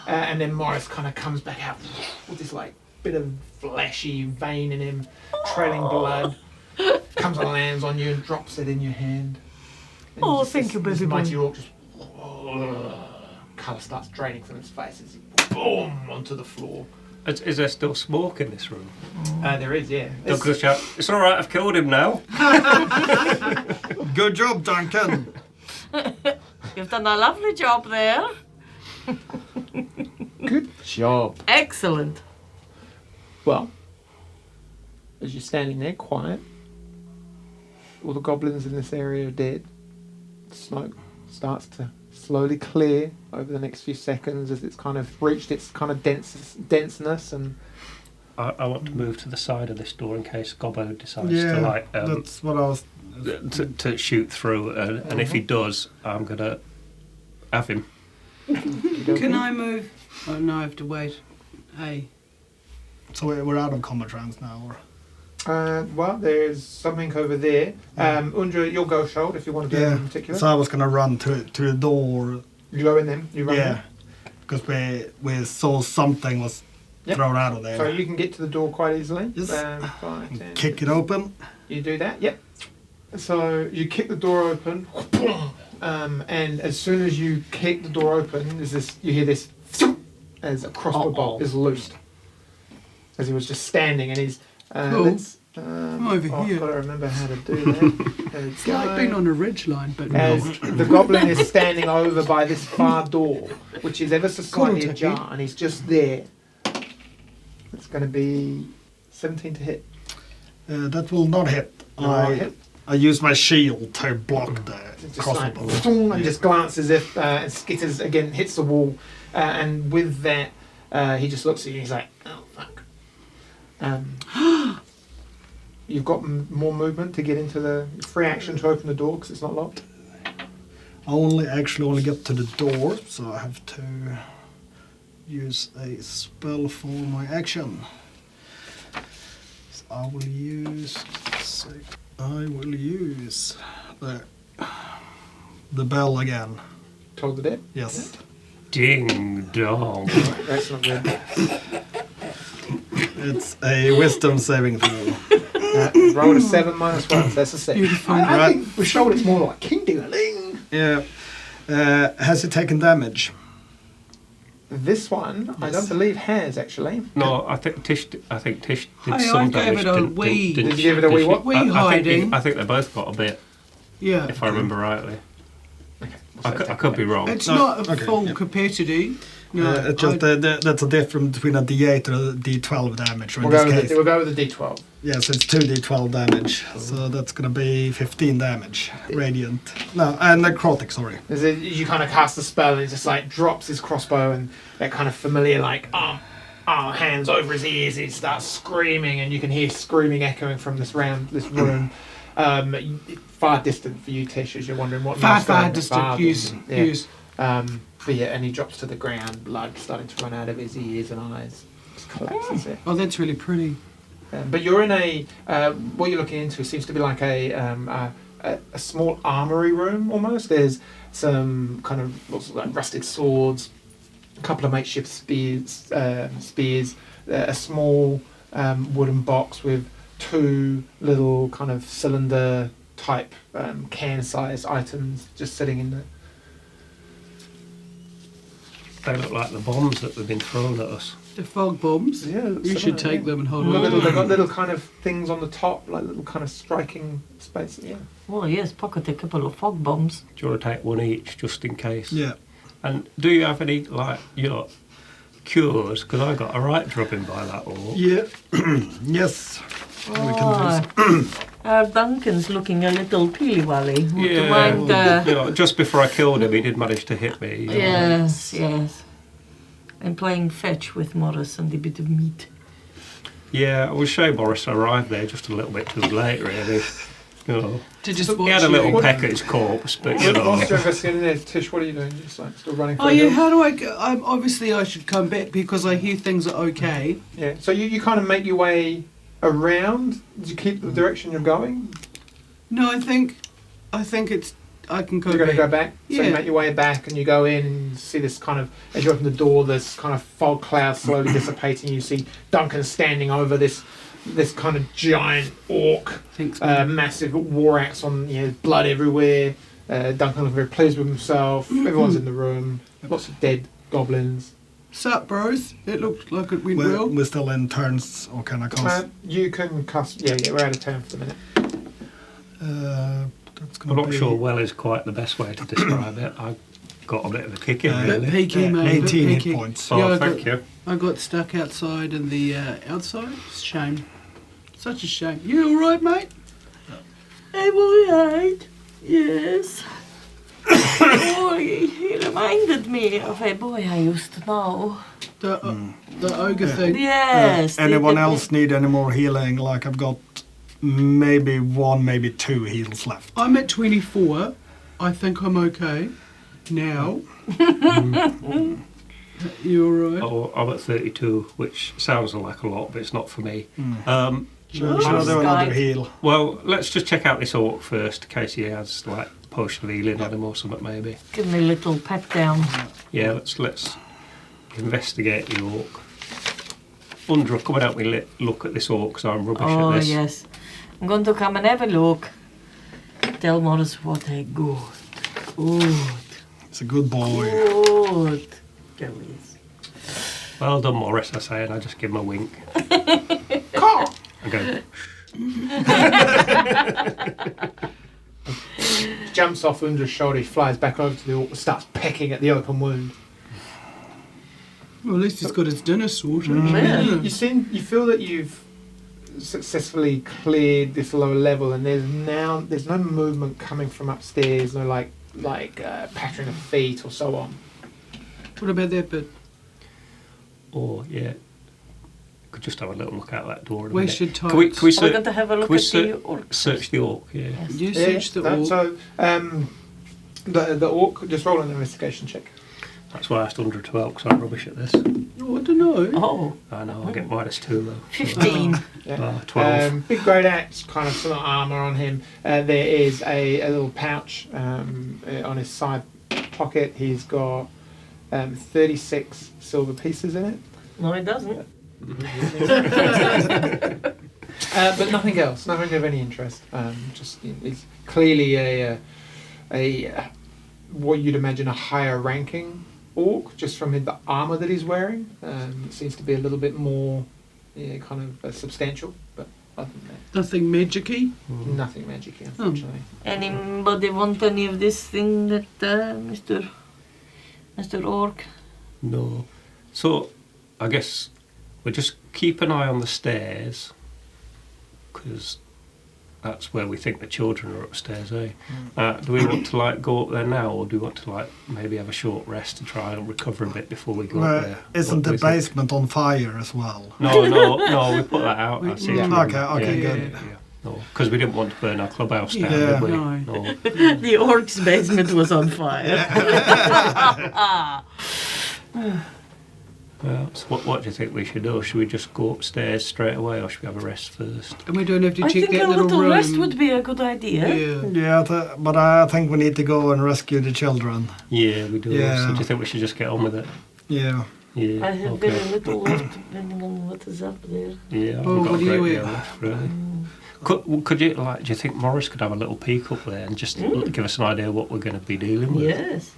and then Morris kind of comes back out with this like bit of fleshy vein in him, trailing blood. Comes and lands on you and drops it in your hand. And Oh, just thank this- you, this baby boy. mighty orc just colour starts draining from his face as he boom onto the floor. Is there still smoke in this room? There is, yeah. Duncan will shout, "It's all right, I've killed him now." Good job, Duncan. You've done a lovely job there. Good job. Excellent. Well, as you're standing there quiet, all the goblins in this area are dead. Smoke starts to slowly clear over the next few seconds as it's kind of reached its kind of denseness, and I want to move to the side of this door in case Gobbo decides Yeah, to like that's what I was. to shoot through, and if he does, I'm gonna have him. Can I move? Oh no, I have to wait. Hey. So we're out of combat rounds now, or well, there's something over there. Undra, you'll go shoulder if you want to do it in particular. So I was gonna run to the door. You go in them. You run Yeah, because we saw something was Yep. thrown out of there. So you can get to the door quite easily. Yes. 5, 10. Kick it open. You do that. Yep. So you kick the door open, and as soon as you kick the door open, you hear this as a crossbow bolt is loosed. As he was just standing, and he's Cool. over here. I've got to remember how to do that. It's like being on a ridge line, but As not. the goblin is standing over by this far door, which is ever so slightly Cool, ajar, and he's just there. It's going to be 17 to hit. That will not hit. I use my shield to block the Just crossbow. like, boom, and just glances if and skitters again, hits the wall, and with that, he just looks at you. And he's like, "Oh fuck." You've got more movement to get into the free action to open the door because it's not locked. I only get to the door, so I have to use a spell for my action. So I will use the bell again. Told the dead. Yes. Ding dong. That's not good. It's a wisdom saving throw. Roll a 7 minus 1, so that's a 6. I think we showed it's more like king ding-a-ling. Yeah. Has it taken damage? This one, I don't believe has actually. No, I think Tish did Hey, some I damage. gave it a wee. Did you give it a wee what? Wee I think hiding. I think they both got a bit, Yeah. if I remember rightly. Okay, I could be wrong. It's No, not a okay, full yeah. capacity. No, It's just that's a difference between a D8 and a D12 damage. In We'll this go, case, we'll go with the D12. yes, it's 2d12 damage, so that's gonna be 15 damage, radiant. No, necrotic. Sorry. You kind of cast the spell and it just like drops his crossbow and that kind of familiar like hands over his ears. He starts screaming and you can hear screaming echoing from this room. Far distant for you, Tish, as you're wondering what. far distant. Use. But yeah, and he drops to the ground, blood starting to run out of his ears and eyes. Just collapses there. Oh, that's really pretty. But you're in what you're looking into seems to be like a small armory room almost. There's some kind of looks like rusted swords, a couple of makeshift spears, a small wooden box with 2 little kind of cylinder type can-sized items just sitting in there. They look like the bombs that have been thrown at us. The fog bombs. Yeah, You should take them and hold They've on. got little kind of things on the top, like little kind of striking spaces. Yeah. Oh yes, pocket a couple of fog bombs. Do you want to take one each, just in case? Yeah. And do you have any, cures? Because I got a right drubbing by that orc. Yeah. Yes. Duncan's looking a little peely-wally. Would you mind, Just before I killed him, he did manage to hit me. Yes. I'm playing fetch with Morris and a bit of meat. Yeah, I was shame Boris arrived there just a little bit too late, really. To just He had a little peck at his corpse, but Whilst you're investigating there, Tish, what are you doing? Just like still running through Oh the yeah, hills? how do I go? Obviously I should come back because I hear things are okay. Yeah. So you kind of make your way around. Do you keep the direction you're going? No, I think it's. I can go You're going to back. go back. So Yeah. you make your way back, and you go in, and you see this kind of as you open the door, this kind of fog cloud slowly dissipating. You see Duncan standing over this kind of giant orc, Thanks, man. massive war axe on, blood everywhere. Duncan looking very pleased with himself. Everyone's in the room. Lots of dead goblins. Sup, bros? It looked like it went well. We're still in turns, or can I cast? You can cast. Yeah, we're out of turn for the minute. That's I'm gonna not be sure well is quite the best way to describe it. I got a bit of a kick in, Bit really. peaky, mate. bit 18 hit peaky. points. Oh, Yeah, thank you. I got stuck outside in the outside. It's a shame. Such a shame. You all right, mate? I'm alright. Yes. Oh, he reminded me of a boy I used to know. The ogre thing. Yes. Anyone else need any more healing? Like I've got maybe 1, maybe 2 heals left. I'm at 24. I think I'm okay now. You all right? Oh, I'm at 32, which sounds like a lot, but it's not for me. Shall I do another heal? Well, let's just check out this orc first, in case he has like potion of healing on him or something, maybe. Give me a little pat down. Yeah, let's investigate the orc. Undra, come and help me look at this orc, because I'm rubbish Oh, at this. yes. I'm going to come and have a look. Tell Morris what I go. Good. It's a good boy. Good. Kiwis. Well done, Morris, I say, and I just give him a wink. I go, Jumps off Undra's shoulder, he flies back over to the orc, starts pecking at the open wound. Well, at least he's got his dinner sorted. Yeah. You feel that you've successfully cleared this lower level, and there's no movement coming from upstairs, no like pattering of feet or so on. What about that bit? oh, yeah. Could just have a little look out that door. in a Where minute. should Can we, tights? can we, Are we ser- going to have a look can we at the orc? search the orc? Yeah. Yes. You search the orc. So the orc, just roll an investigation check. That's why I asked 100 to help, because I'm rubbish at this. Oh, I don't know. Oh, I know, I get -2 though. 15. Yeah. 12. Big great axe, kind of some armour on him. There is a little pouch on his side pocket. He's got 36 silver pieces in it. No, it doesn't. But nothing else, nothing of any interest. Just he's clearly a what you'd imagine a higher ranking orc, just from the armour that he's wearing. It seems to be a little bit more kind of substantial, but other than that, Nothing magic-y. nothing magic-y, unfortunately. Anybody want any of this thing that Mr. Orc? No. So, I guess we'll just keep an eye on the stairs, because that's where we think the children are upstairs, eh? Do we want to go up there now, or do we want to maybe have a short rest to try and recover a bit before we go up there? Isn't What do the we think? basement on fire as well? No, we put that out. I see. Yeah. Okay, good. Yeah. No, because we didn't want to burn our clubhouse down, Yeah. did we? No. The orc's basement was on fire. Well, so what do you think we should do? Should we just go upstairs straight away, or should we have a rest first? And we don't have to I check think that a little room. rest would be a good idea. Yeah. Yeah, but I think we need to go and rescue the children. Yeah, we do. Yeah. So do you think we should just get on with it? Yeah. Yeah. I have okay. been a little left depending on what is up there. Yeah. I've Oh, got what a do you great eat? deal left, really. Could you do you think Morris could have a little peek up there and just give us an idea of what we're going to be dealing with? Yes.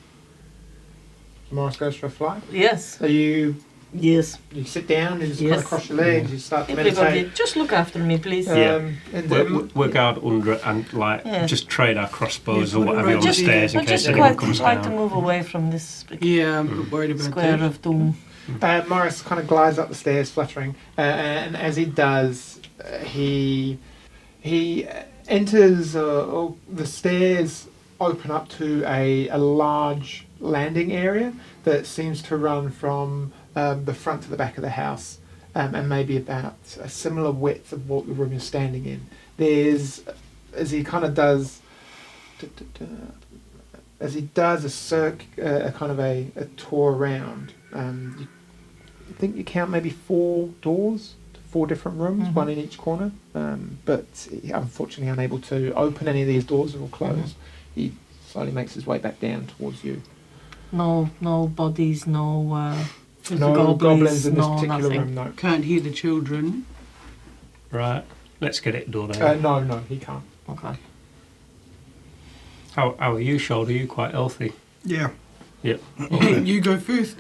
Morris goes for a fly. Yes. So you Yes. sit down, you just kind Yes. of cross your legs, you start to Everybody, meditate. just look after me, please. Yeah. And, We'll guard under it and Yeah. just trade our crossbows Yeah, or put it whatever right on the to the- stairs in I case just anyone quite comes like to down. move away from this big Yeah, I'm worried about square that. of doom. Morris kind of glides up the stairs, fluttering, and as he does, he enters. The stairs open up to a large landing area that seems to run from the front to the back of the house, and maybe about a similar width of what the room you're standing in. There's, as he kind of does. As he does a kind of a tour around, you think you count maybe 4 doors to 4 different rooms, one in each corner. But unfortunately unable to open any of these doors, they're all closed. He slowly makes his way back down towards you. No bodies, no No goblins in this no particular nothing. room, no. Can't hear the children. Right, let's get it done. Eh? No, he can't. Okay. How are you, Shoulder? Are you quite healthy? Yeah. Yep. Okay. You go first.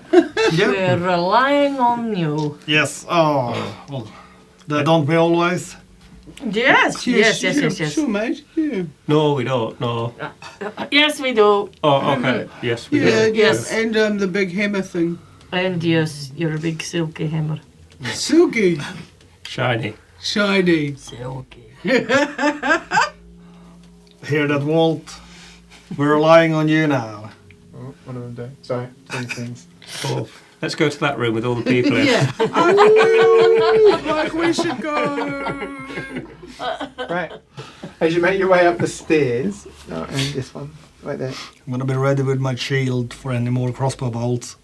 Yeah. We're relying on you. Yes. Oh. Well, don't we always? Yes, yes. Sure, mate. Yeah. No, we don't. No. Yes, we do. Oh, okay. Yes, we Yeah, do. Yes. And the big hammer thing. And yes, you're a big silky hammer. Silky. Shiny. Shiny. Silky. Hear that, Walt? We're relying on you now. Oh, what do I do? Sorry, saying things. Oh, let's go to that room with all the people in. Yeah. Oh, like we should go. Right. As you make your way up the stairs, and this one, right there. I'm gonna be ready with my shield for any more crossbow bolts.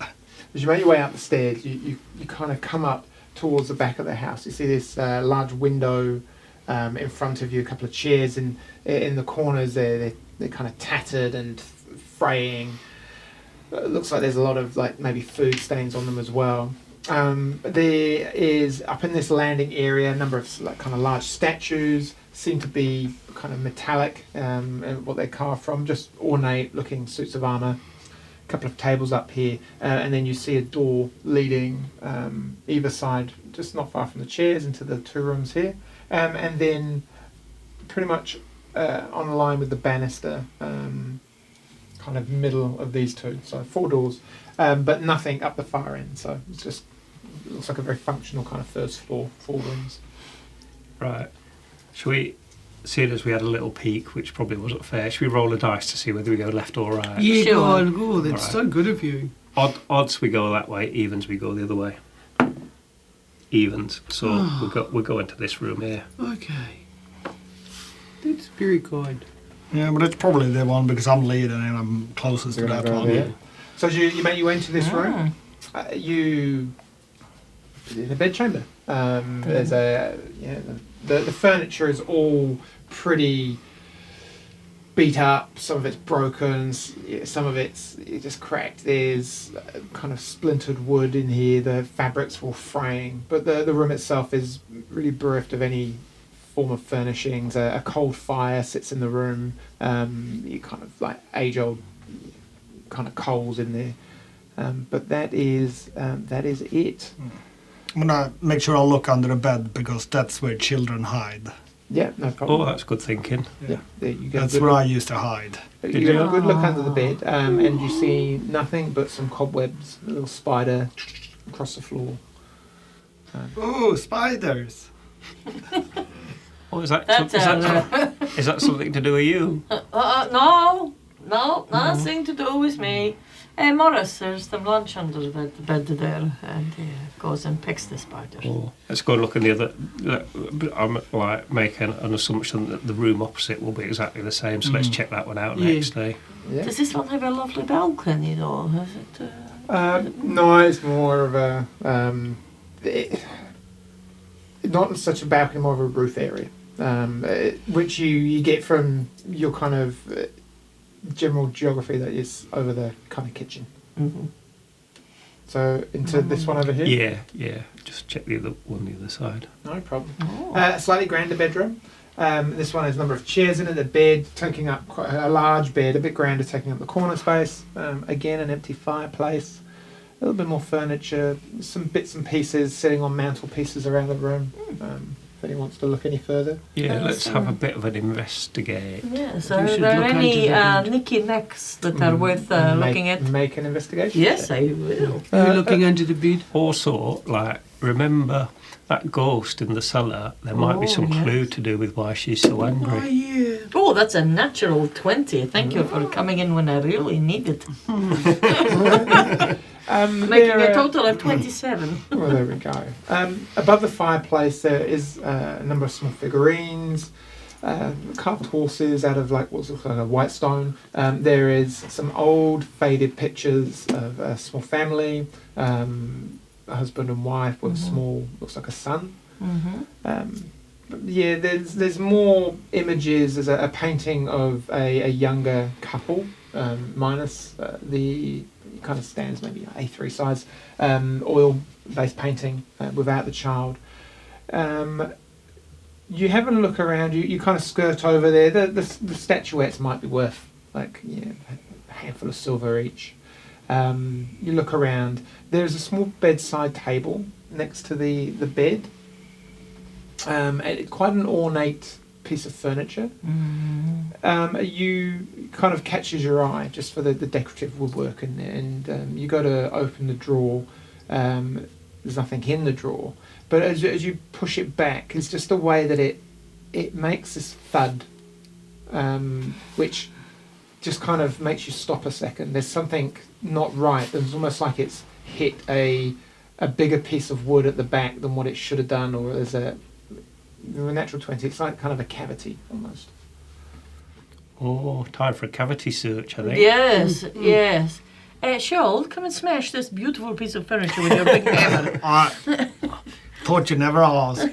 As you make your way up the stairs, you kind of come up towards the back of the house. You see this large window in front of you, a couple of chairs in the corners. They're kind of tattered and fraying. It looks like there's a lot of maybe food stains on them as well. There is, up in this landing area, a number of kind of large statues seem to be kind of metallic, and what they're carved from, just ornate looking suits of armour. A couple of tables up here, and then you see a door leading either side, just not far from the chairs, into the 2 rooms here, and then pretty much on a line with the banister, kind of middle of these 2, so 4 doors, but nothing up the far end, so it's just, it looks like a very functional kind of first floor, 4 rooms. Right. Should we, seeing as we had a little peek, which probably wasn't fair, should we roll a dice to see whether we go left or right? Yeah, Sure. go on, go. That's Alright. so good of you. Odds we go that way, evens we go the other way. Evens. So we'll go into this room here. Okay. That's very kind. Yeah, but it's probably the one because I'm leading and I'm closest to that one. Yeah. So as you make your way into this room, you in a bedchamber. There's a the furniture is all pretty beat up. Some of it's broken. Some of it's just cracked. There's kind of splintered wood in here. The fabrics all fraying, but the room itself is really bereft of any form of furnishings. A cold fire sits in the room. You kind of like age-old kind of coals in there. But that is it. I'm gonna make sure I look under the bed because that's where children hide. Yeah, no problem. Oh, that's good thinking. Yeah, there you go. That's Good where look. I used to hide. You Did get you? a good look under the bed, and you see nothing but some cobwebs, a little spider across the floor. Oh, spiders! Oh, is that That's is that something to do with you? No, nothing to do with me. Morris, there's some lunch under the bed there, and he goes and picks the spiders. Oh, let's go and look in the other. I'm like making an assumption that the room opposite will be exactly the same, so let's check that one out Yeah. next day. Yeah. Does this one have a lovely balcony, though? Is it? No, it's more of a not such a balcony, more of a roof area, which you get from your kind of general geography that is over the kind of kitchen. Mm-hmm. So into this one over here. Yeah. Just check the other one, the other side. No problem. Oh. Slightly grander bedroom. This one has a number of chairs in it, a bed taking up quite a large bed, a bit grander, taking up the corner space. Again, an empty fireplace, a little bit more furniture, some bits and pieces sitting on mantelpieces around the room. If anyone wants to look any further. Yeah, Yes, let's have a bit of an investigate. Yes, You are should there look any into that. nicky necks that are worth looking at? Make an investigation. Yes, I will. You're looking under the bed. Also, like, remember that ghost in the cellar? There might be some yes. clue to do with why she's so Oh, angry. yeah. Oh, that's a natural 20. Thank you for coming in when I really need it. Making a total of 27. Well, there we go. Above the fireplace, there is a number of small figurines, carved horses out of like what looks like a white stone. There is some old faded pictures of a small family, a husband and wife with a small, looks like a son. Yeah, there's more images. There's a painting of a younger couple, minus the kind of stands maybe A3 size, oil-based painting without the child. You have a look around. You kind of skirt over there. The statuettes might be worth like a handful of silver each. You look around. There's a small bedside table next to the bed. Quite an ornate piece of furniture. You kind of catches your eye just for the decorative woodwork in there, and you go to open the drawer. There's nothing in the drawer, but as you push it back, it's just the way that it makes this thud, which just kind of makes you stop a second. There's something not right. It's almost like it's hit a bigger piece of wood at the back than what it should have done, or there's a natural 20. It's like kind of a cavity almost. Oh, time for a cavity search, I think. Yes, yes. Sjold, come and smash this beautiful piece of furniture with your big hammer. I thought you'd never ask.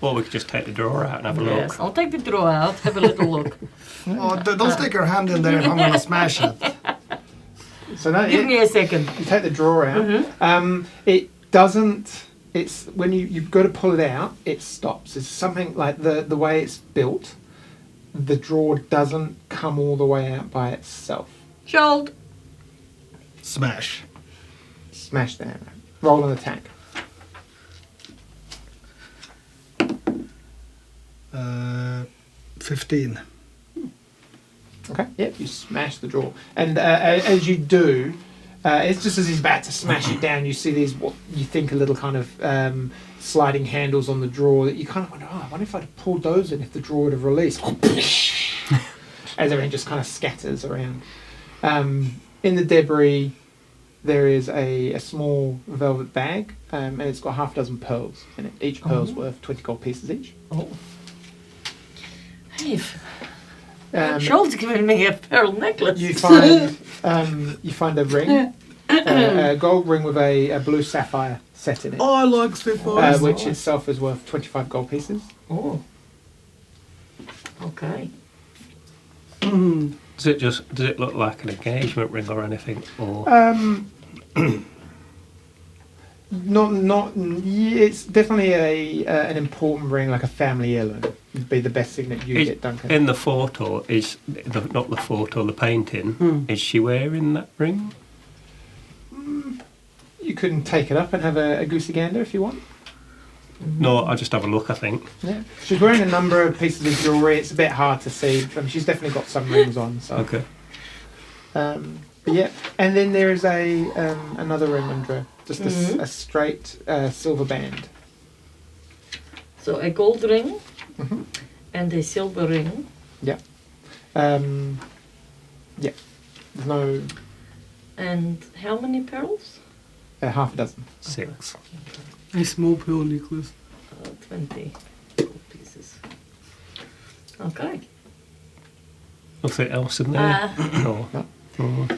Well, we could just take the drawer out and have a Yes, look. I'll take the drawer out, have a little look. Oh, don't stick your hand in there if I'm gonna smash it. So that Give me a second. you take the drawer out. It doesn't it's when you go to pull it out, it stops. It's something like the way it's built. The drawer doesn't come all the way out by itself. Shold. Smash. Smash the hammer. Roll an attack. 15. Okay. Yep. You smash the drawer, and as you do, it's just as he's about to smash it down, you see these what you think are little kind of sliding handles on the drawer that you kind of wonder, I wonder if I'd have pulled those in if the drawer would have released. As everything just kind of scatters around. In the debris, there is a small velvet bag, and it's got half a dozen pearls in it. Each pearl's worth 20 gold pieces each. Oh. Hey, Shold's giving me a pearl necklace. You find a ring, a gold ring with a blue sapphire set in it, I like sapphires. which itself is worth 25 gold pieces. Oh. Okay. Does it look like an engagement ring or anything? Or It's definitely an important ring, like a family heirloom. Would be the best thing that you get, Duncan. in the photo not the photo, the painting? Is she wearing that ring? You can take it up and have a goosey gander if you want. No, I'll just have a look. I think. Yeah, she's wearing a number of pieces of jewellery. It's a bit hard to see. She's definitely got some rings on. So. Okay. But yeah, and then there is another ring under, just a straight silver band. So a gold ring Mm-hmm. and a silver ring. Yeah. There's no And how many pearls? half a dozen. 6. A small pearl necklace. 20 gold pieces. Okay. Nothing else in there? No. Oh.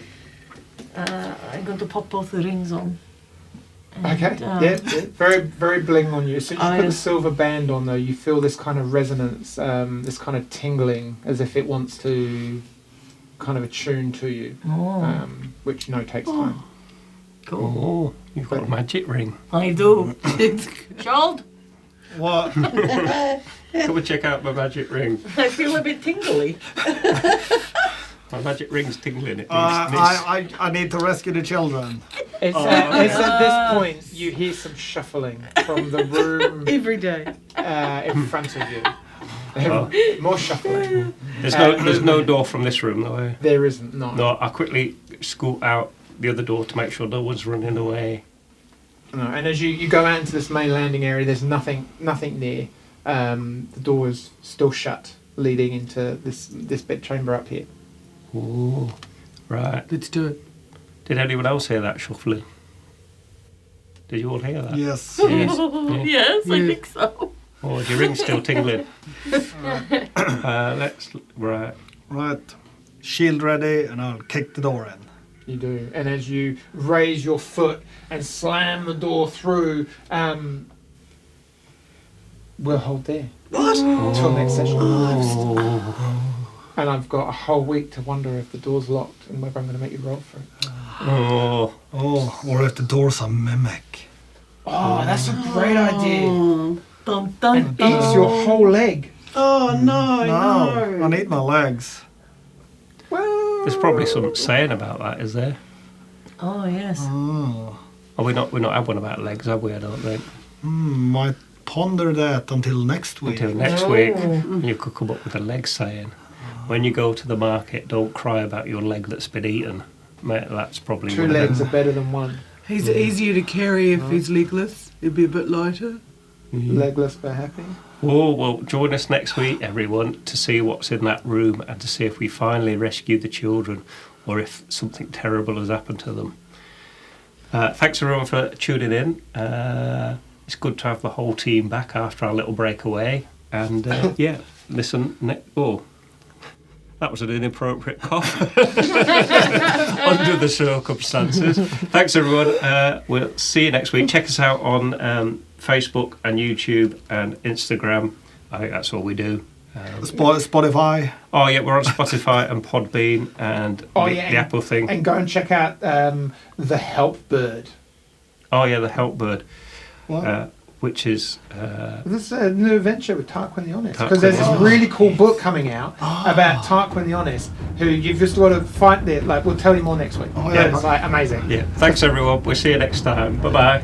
I'm going to pop both the rings on. And, Okay. Yeah. Very, very bling on you. As soon as you put the silver band on, though, you feel this kind of resonance, this kind of tingling, as if it wants to kind of attune to you, which takes time. Cool. Oh, you've got a magic ring. I do. Shold, What? Come and check out my magic ring. I feel a bit tingly. My magic ring's tingling. It needs, I need to rescue the children. It's at this point you hear some shuffling from the room Every day. in front of you. Oh. More shuffling. There's no door from this room, though. Eh? There isn't. No. No, I quickly scoot out the other door to make sure no one's running away. No, and as you go out into this main landing area, there's nothing near. The door is still shut, leading into this bed chamber up here. Ooh, right. Let's do it. Did anyone else hear that shuffling? Did you all hear that? Yes. Yes. Yes, I think so. Oh, your ring's still tingling. Right. Right. Shield ready, and I'll kick the door in. You do, and as you raise your foot and slam the door through, we'll hold there. What? Until next session. Oh. And I've got a whole week to wonder if the door's locked and whether I'm going to make you roll for it. Oh. Oh, or if the door's a mimic. Oh, that's a great idea. Dun, dun, And eats your whole leg. Oh no, No, no. I need my legs. Well, There's probably some saying about that, is there? Oh, yes. Oh. Oh, we're not had one about legs, have we? I don't think. Might ponder that until next week. Until next No. week, you could come up with a leg saying. When you go to the market, don't cry about your leg that's been eaten. Mate, that's probably two one of them. legs are better than one. He's easier to carry if he's legless. It'd be a bit lighter. Legless but happy. Oh, well, join us next week, everyone, to see what's in that room and to see if we finally rescue the children or if something terrible has happened to them. Thanks, everyone, for tuning in. It's good to have the whole team back after our little break away. And, listen... That was an inappropriate cough under the circumstances. Thanks, everyone. We'll see you next week. Check us out on Facebook and YouTube and Instagram. I think that's all we do. Spotify. Oh, yeah, we're on Spotify and Podbean and the Apple thing. And go and check out the Help Bird. Oh, yeah, the Help Bird. What? which is This is a new adventure with Tarquin the Honest, Tarquin because there's this the really cool book coming out about Tarquin the Honest, who you've just got to fight there. Like, we'll tell you more next week. Oh, Yeah, yeah. it's like amazing. yeah. Thanks everyone. We'll see you next time. Bye bye.